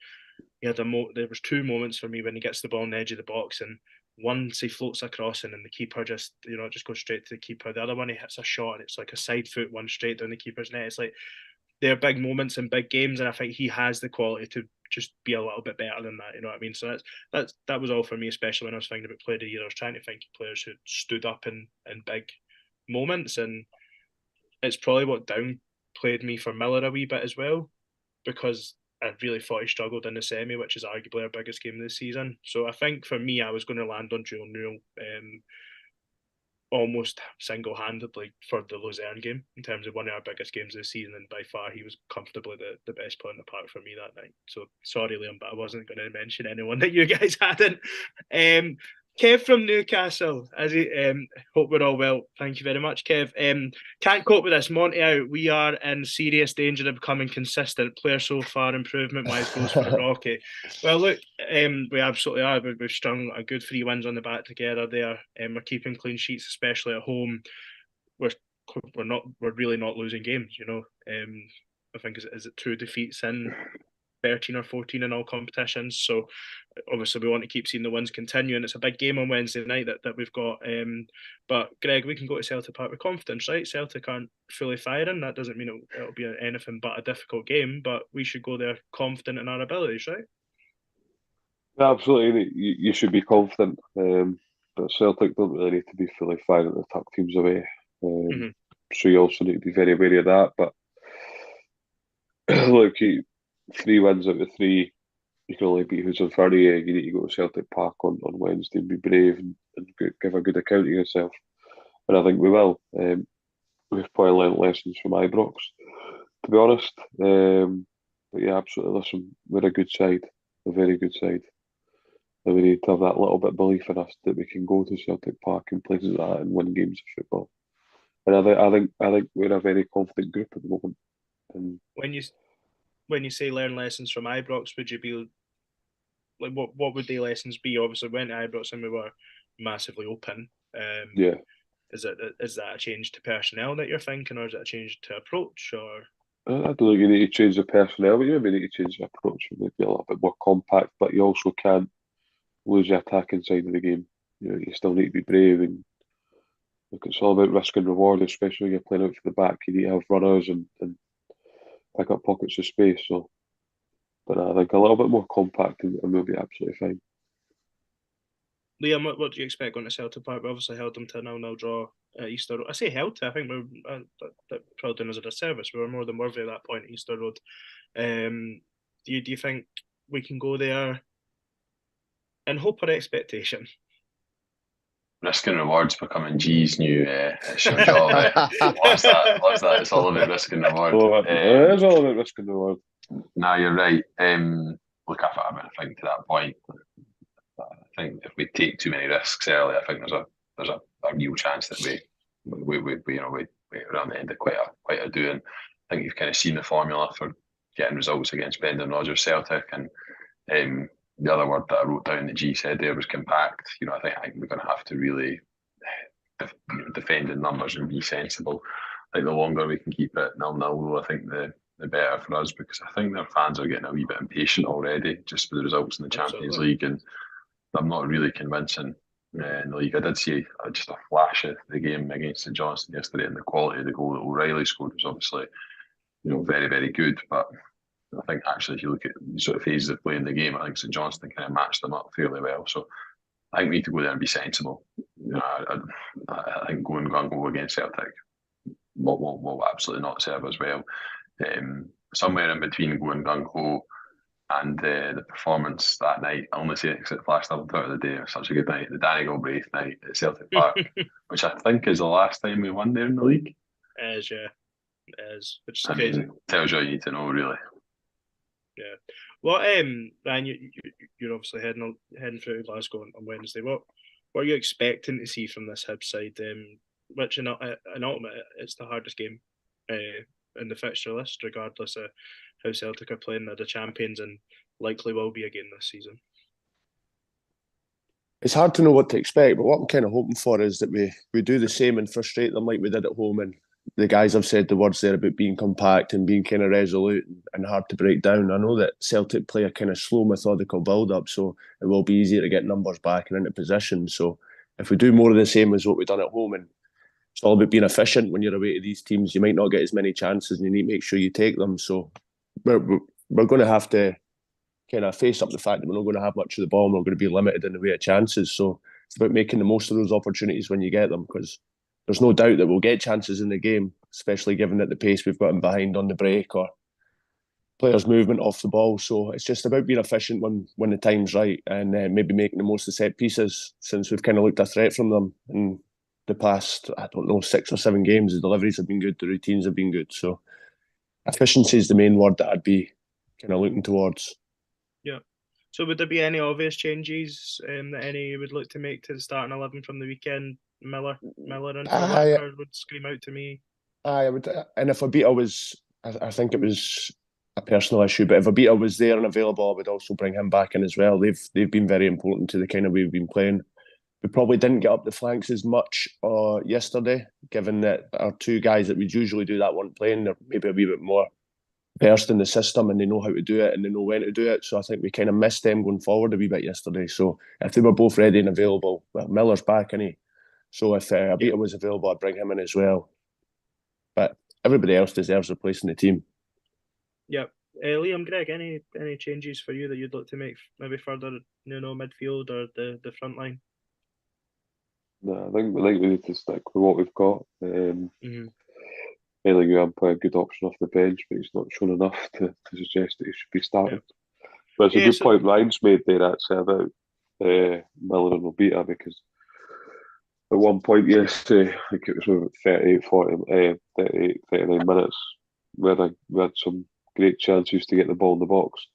he had there was two moments for me when he gets the ball on the edge of the box, and once he floats across and the keeper just goes straight to the keeper. The other one he hits a shot and it's like a side foot one straight down the keeper's net. It's like they're big moments in big games, and I think he has the quality to just be a little bit better than that. You know what I mean? So that was all for me, especially when I was thinking about player of the year. I was trying to think of players who stood up in big moments, and it's probably what downplayed me for Miller a wee bit as well, because I really thought he struggled in the semi, which is arguably our biggest game of the season. So I think for me, I was going to land on Joe Newell almost single-handedly for the Luzerne game in terms of one of our biggest games of the season, and by far he was comfortably the best player in the park for me that night. So sorry, Liam, but I wasn't going to mention anyone that you guys hadn't. Kev from Newcastle, hope we're all well. Thank you very much, Kev. Can't cope with this. Monty out. We are in serious danger of becoming consistent. Player so far, improvement-wise, goes for Rocky. Well, look, we absolutely are. We've strung a good 3 wins on the back together there. We're keeping clean sheets, especially at home. We're really not losing games. You know, I think is it 2 defeats in 13 or 14 in all competitions. So obviously we want to keep seeing the wins continue, and it's a big game on Wednesday night that we've got. But Greg, we can go to Celtic Park with confidence, right? Celtic aren't fully firing. That doesn't mean it'll be anything but a difficult game, but we should go there confident in our abilities, right? Absolutely, you should be confident. But Celtic don't really need to be fully firing the tuck teams away. So you also need to be very wary of that. But look, 3 wins out of 3, you can only beat who's in front of you. You need to go to Celtic Park on Wednesday and be brave and give a good account of yourself. And I think we will. We've probably learnt lessons from Ibrox, to be honest. But yeah, absolutely. Listen, we're a good side, a very good side. And we need to have that little bit of belief in us that we can go to Celtic Park and places like that and win games of football. And I think we're a very confident group at the moment. And when you say learn lessons from Ibrox, would you be like what would the lessons be? Obviously, went to Ibrox and we were massively open. yeah, is that a change to personnel that you're thinking, or is it a change to approach? Or I don't think you need to change the personnel, but you maybe need to change the approach and maybe a little bit more compact. But you also can't lose the attacking side of the game. You still need to be brave, and look, it's all about risk and reward, especially when you're playing out for the back. You need to have runners and pick up pockets of space. So, but I think a little bit more compact and we'll be absolutely fine. Liam, what do you expect going to Celtic Park? We obviously held them to a 0-0 draw at Easter Road. I say held to, I think we're probably doing us a disservice. We were more than worthy at that point at Easter Road. Do you think we can go there in hope or expectation? Risk and rewards becoming G's new show job. Loves that. It's all about risk and reward. It's all about risk and reward. No, you're right. Look, I've been thinking to that point. I think if we take too many risks early, I think there's a real chance that we're on the end of quite a doing. I think you've kind of seen the formula for getting results against Brendan Rodgers Celtic, and the other word that I wrote down that G said there was compact. I think we're going to have to really defend in numbers and be sensible. I think the longer we can keep it 0-0, I think the better for us, because I think their fans are getting a wee bit impatient already just with the results in the Champions League, and I'm not really convincing in the league. I did see just a flash of the game against St Johnstone yesterday, and the quality of the goal that O'Reilly scored was obviously very, very good. But I think actually, if you look at the sort of phases of playing the game, I think St Johnstone kind of matched them up fairly well. So I think we need to go there and be sensible. I think going gung-ho against Celtic will absolutely not serve us well. Somewhere in between going gung-ho and the performance that night, I only say it because it flashed up throughout the day. It was such a good night. The Danny Galbraith night at Celtic Park, which I think is the last time we won there in the league. It is, yeah. It is, which is crazy. Tells you all you need to know, really. Yeah. Well, Ryan, you're obviously heading through Glasgow on Wednesday. What are you expecting to see from this Hibs side? Which in ultimate, it's the hardest game in the fixture list, regardless of how Celtic are playing. They're the champions and likely will be again this season. It's hard to know what to expect, but what I'm kind of hoping for is that we do the same and frustrate them like we did at home. And the guys have said the words there about being compact and being kind of resolute and hard to break down. I know that Celtic play a kind of slow, methodical build-up, so it will be easier to get numbers back and into position. So if we do more of the same as what we've done at home, and it's all about being efficient when you're away to these teams, you might not get as many chances and you need to make sure you take them. So we're going to have to kind of face up the fact that we're not going to have much of the ball and we're going to be limited in the way of chances. So it's about making the most of those opportunities when you get them, because there's no doubt that we'll get chances in the game, especially given that the pace we've got behind on the break or players' movement off the ball. So it's just about being efficient when the time's right, and maybe making the most of set pieces, since we've kind of looked a threat from them in the past, 6 or 7 games. The deliveries have been good, the routines have been good. So efficiency is the main word that I'd be kind of looking towards. Yeah. So would there be any obvious changes that any would look to make to the starting 11 from the weekend? Miller and Walker would scream out to me. I would, and if Abita was, I think it was a personal issue, but if Abita was there and available, I would also bring him back in as well. They've been very important to the kind of way we've been playing. We probably didn't get up the flanks as much yesterday, given that our 2 guys that we usually do that weren't playing. They're maybe a wee bit more versed in the system and they know how to do it and they know when to do it. So I think we kind of missed them going forward a wee bit yesterday. So if they were both ready and available, well, Miller's back, isn't he? So if Abita was available, I'd bring him in as well. But everybody else deserves a place in the team. Yep. Liam, Greg, any changes for you that you'd like to make, maybe further, midfield or the front line? No, I think we need to stick with what we've got. Yuan play a good option off the bench, but he's not shown enough to suggest that he should be starting. But it's a good point Ryan's made there actually about Miller and Obita, because at one point yesterday, I think it was 39 minutes, we had some great chances to get the ball in the box,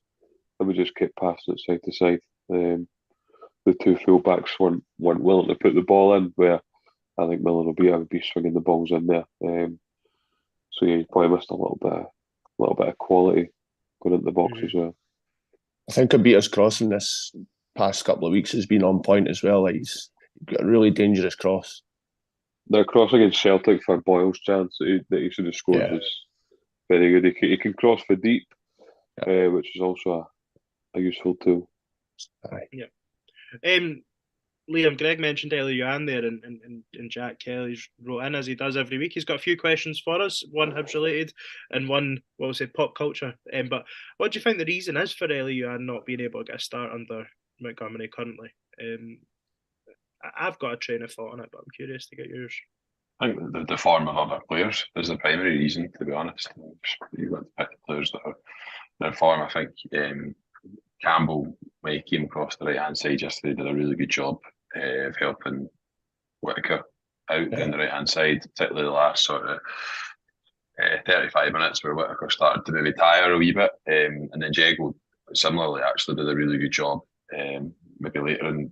and we just kept passing it side to side. The two full-backs weren't willing to put the ball in, where I think Miller and Obita would be swinging the balls in there. So yeah, you probably missed a little bit of quality going into the box as well. I think Abita's crossing this past couple of weeks has been on point as well. Like, he's got a really dangerous cross. The cross against Celtic for Boyle's chance that he should have scored was very good. He can cross for deep, which is also a useful tool. Yeah. Liam, Greg mentioned Yuan there, and Jack Kelly's wrote in, as he does every week. He's got a few questions for us, one Hibs related and one, we'll say, pop culture. But what do you think the reason is for Yuan not being able to get a start under Montgomery currently? I've got a train of thought on it, but I'm curious to get yours. I think the form of other players is the primary reason, to be honest. You've got to pick the players that are in form. I think Campbell, when he came across the right-hand side yesterday, did a really good job of helping Whittaker out in the right-hand side, particularly the last sort of 35 minutes where Whittaker started to maybe tire a wee bit. And then Jago, similarly, actually did a really good job, maybe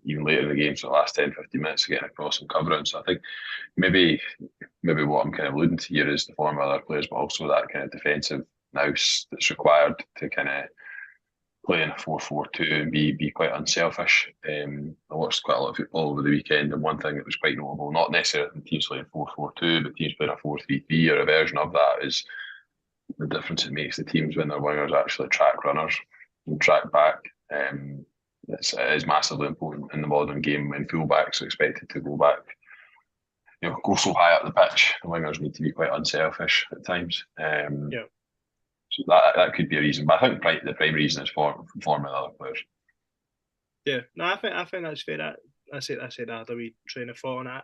even later in the game, so the last 10, 15 minutes of getting across and covering. So I think maybe what I'm kind of alluding to here is the form of other players, but also that kind of defensive nous that's required to kind of play in a 4-4-2 and be quite unselfish. I watched quite a lot of football over the weekend, and one thing that was quite notable, not necessarily teams playing 4-4-2, but teams playing a 4-3-3 or a version of that, is the difference it makes the teams when their wingers actually track runners and track back. It is massively important in the modern game when fullbacks are expected to go back, go so high up the pitch. The wingers need to be quite unselfish at times. So that could be a reason, but I think the prime reason is form with other players. Yeah, no, I think that's fair. I say that a wee train of thought on that.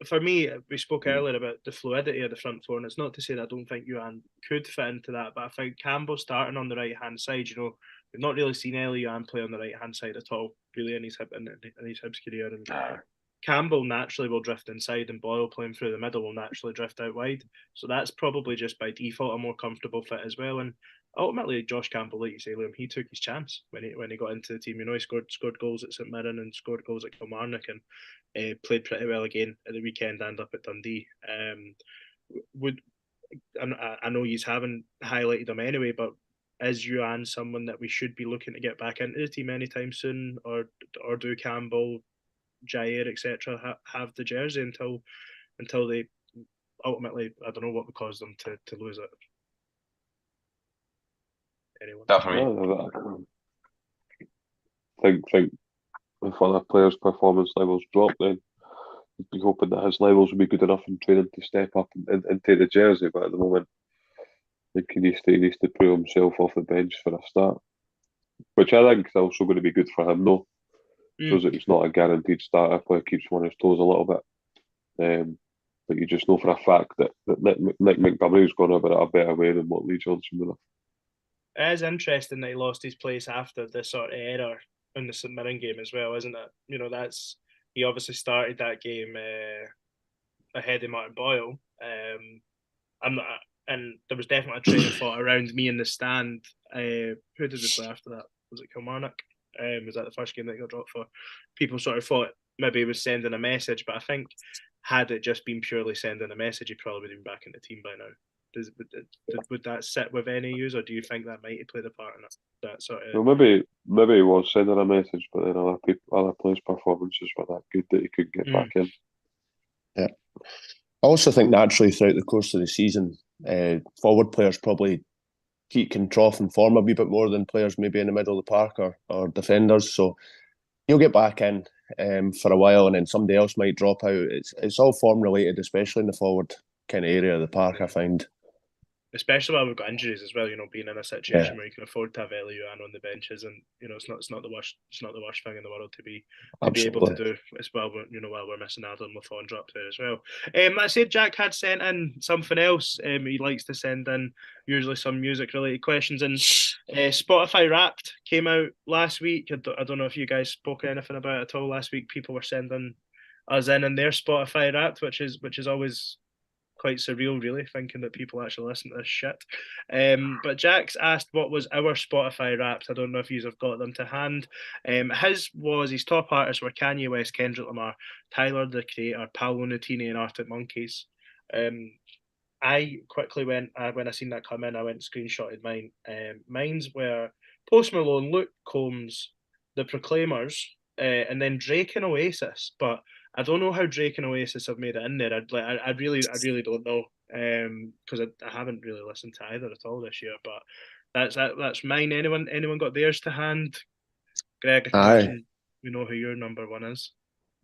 For me, we spoke earlier about the fluidity of the front four, and it's not to say that I don't think Yuan could fit into that, but I think Campbell starting on the right hand side. We've not really seen Yuan play on the right hand side at all, really, in his Hibs career. And Campbell naturally will drift inside, and Boyle playing through the middle will naturally drift out wide. So that's probably just by default a more comfortable fit as well. And ultimately, Josh Campbell, like you say, Liam, he took his chance when he got into the team. He scored goals at St Mirren and scored goals at Kilmarnock, and played pretty well again at the weekend and up at Dundee. I know you haven't highlighted him anyway, but is Yuan someone that we should be looking to get back into the team anytime soon, or do Campbell, Jair, etc. have the jersey until they ultimately, I don't know what would cause them to lose it. Anyone? Definitely. I think if other players' performance levels drop, then I'd be hoping that his levels will be good enough in training to step up and take the jersey. But at the moment, I think he needs to prove himself off the bench for a start, which I think is also going to be good for him, though. Shows that he's not a guaranteed starter. Player keeps him on his toes a little bit. But you just know for a fact that Nick Montgomery's gone about it a better way than what Lee Johnson would have. It is interesting that he lost his place after this sort of error in the St Mirren game as well, isn't it? He obviously started that game ahead of Martin Boyle. And there was definitely a train of thought around me in the stand. Who did we play after that? Was it Kilmarnock? Was that the first game that he got dropped for? People sort of thought maybe he was sending a message, but I think had it just been purely sending a message, he probably would have been back in the team by now. Would that sit with any of you, or do you think that might have played a part in it? That sort of... Well, maybe he was sending a message, but then other players' performances were that good that he couldn't get back in. Yeah, I also think naturally throughout the course of the season, forward players probably he can trough and form a wee bit more than players maybe in the middle of the park or defenders. So he'll get back in for a while, and then somebody else might drop out. It's all form related, especially in the forward kind of area of the park, I find. Especially while we've got injuries as well, being in a situation where you can afford to have Eliuan on the benches, and it's not the worst thing in the world to be able to do as well. While we're missing Adam Lafondra up there as well. I said Jack had sent in something else. He likes to send in usually some music related questions, and Spotify Wrapped came out last week. I don't know if you guys spoke anything about it at all last week. People were sending us in their Spotify Wrapped, which is always quite surreal, really, thinking that people actually listen to this shit. But Jack's asked what was our Spotify Wrapped. I don't know if you have got them to hand. His top artists were Kanye West, Kendrick Lamar, Tyler the Creator, Paolo Nutini, and Arctic Monkeys. I quickly went when I seen that come in. I went and screenshotted mine. Mine's were Post Malone, Luke Combs, The Proclaimers, and then Drake and Oasis. But I don't know how Drake and Oasis have made it in there. I really don't know, because I haven't really listened to either at all this year. But that's mine. Anyone got theirs to hand? Greg, I can imagine we know who your number one is.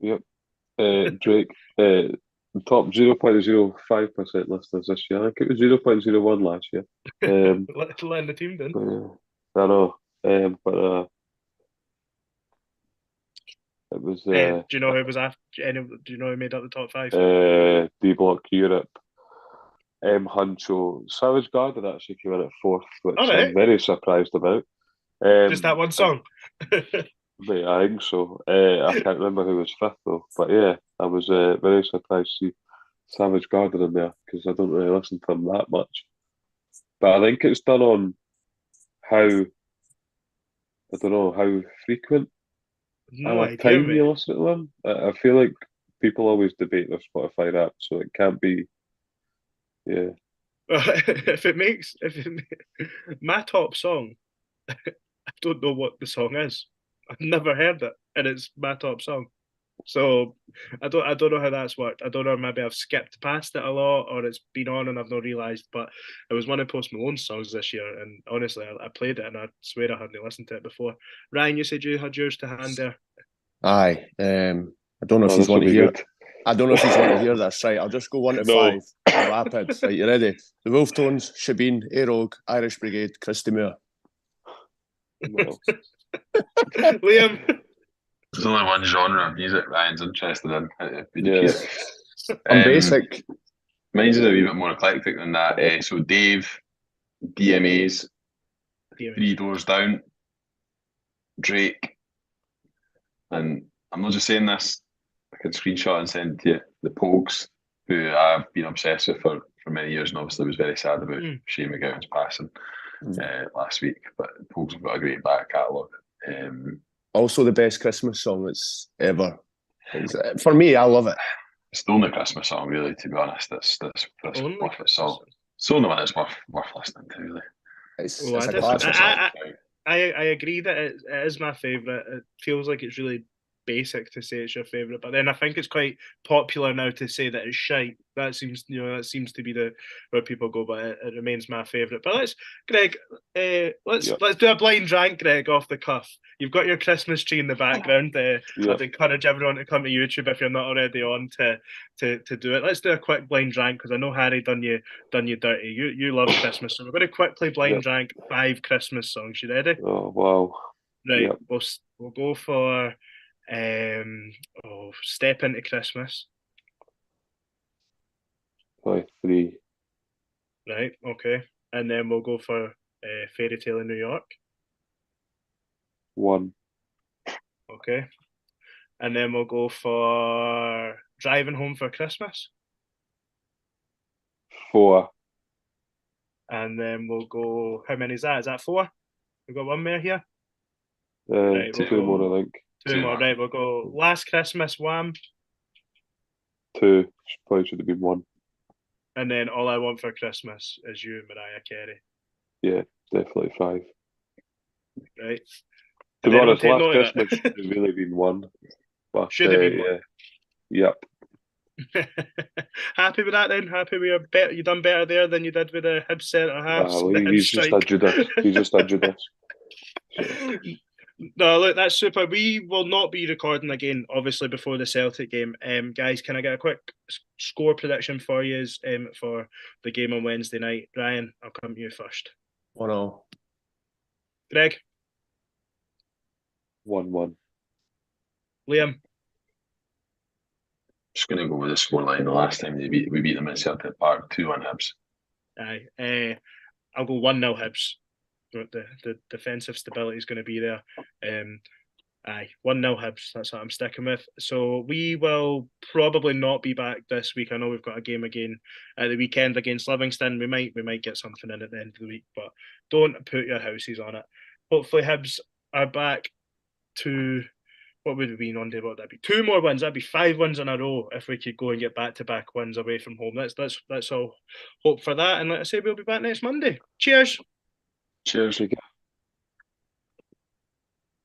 Yep, Drake. Top 0.05% listeners this year. I think it was 0.01 last year. Letting the team down. I know, but it was. Do you know who was after? Do you know who made up the top 5? D Block Europe. Huncho, Savage Garden actually came in at 4th, which I'm very surprised about. Just that one song. But I think so. I can't remember who was 5th though. But yeah, I was very surprised to see Savage Garden in there, because I don't really listen to them that much. But I think it's done on how frequent time you listen to them. I feel like people always debate their Spotify app, so it can't be. Yeah. My top song, I don't know what the song is. I've never heard it, and it's my top song. So I don't know how that's worked. I don't know, maybe I've skipped past it a lot, or it's been on and I've not realised. But it was one of Post Malone's songs this year, and honestly, I played it and I swear I hadn't listened to it before. Ryan, you said you had yours to hand there. Aye. I don't know if he's want to hear it. I don't know if he's want to hear this. Right, I'll just go 1 to 5. Rapid. Right, you ready? The Wolf Tones, Shabeen, Aerogue, Irish Brigade, Christy Moore. No. Liam. There's only one genre of music Ryan's interested in. I'm basic. Mine's a wee bit more eclectic than that. So Dave, DMAs, 3 Doors Down, Drake, and I'm not just saying this, I can screenshot and send to you, the Pogues, who I've been obsessed with for many years, and obviously was very sad about Shane McGowan's passing last week. But Pogues have got a great back catalogue. Also the best Christmas song that's ever. For me, I love it. It's the only Christmas song, really, to be honest. That's worth a song. It's the only one that's worth listening to, really. It's a classic song. I agree that it is my favourite. It feels like it's really basic to say it's your favourite, but then I think it's quite popular now to say that it's shite. That seems to be where people go, but it remains my favourite. But let's do a blind rank, Greg, off the cuff. You've got your Christmas tree in the background. I'd encourage everyone to come to YouTube if you're not already on to do it. Let's do a quick blind rank, because I know Harry done you dirty. You love Christmas, so we're going to quickly blind rank 5 Christmas songs. You ready? Oh wow! Right, we'll go for Step Into Christmas. 3. Right, okay. And then we'll go for Fairy Tale in New York. 1. Okay. And then we'll go for Driving Home for Christmas. 4. And then we'll go, how many is that? Is that 4? We've got one more here. Right, 2 more, I think. 2 more, right. We'll go Last Christmas, Wham. 2. Probably should have been 1. And then All I Want for Christmas Is You, Mariah Carey. Yeah, definitely 5. Right. To be honest, Last Christmas should have really been 1. But, should have been 1. Yep. Happy with that then? Happy with your bet? You done better there than you did with the Hibs centre halves. Well, he's just a Judas. He's just a Judas. So. No, look, that's super. We will not be recording again, obviously, before the Celtic game. Guys, can I get a quick score prediction for you for the game on Wednesday night? Ryan, I'll come to you first. 1-0. Greg? 1-1. Liam? Just going to go with the scoreline. The last time we beat them in Celtic Park, 2-1 Hibs. Aye. I'll go 1-0 Hibs. The defensive stability is going to be there. 1-0 Hibs. That's what I'm sticking with. So we will probably not be back this week. I know we've got a game again at the weekend against Livingston. We might get something in at the end of the week, but don't put your houses on it. Hopefully Hibs are back to what would we be on day? What would that be? 2 more wins. That'd be 5 wins in a row if we could go and get back-to-back wins away from home. That's all. Hope for that. And like I say, we'll be back next Monday. Cheers. Cheers, Ricky.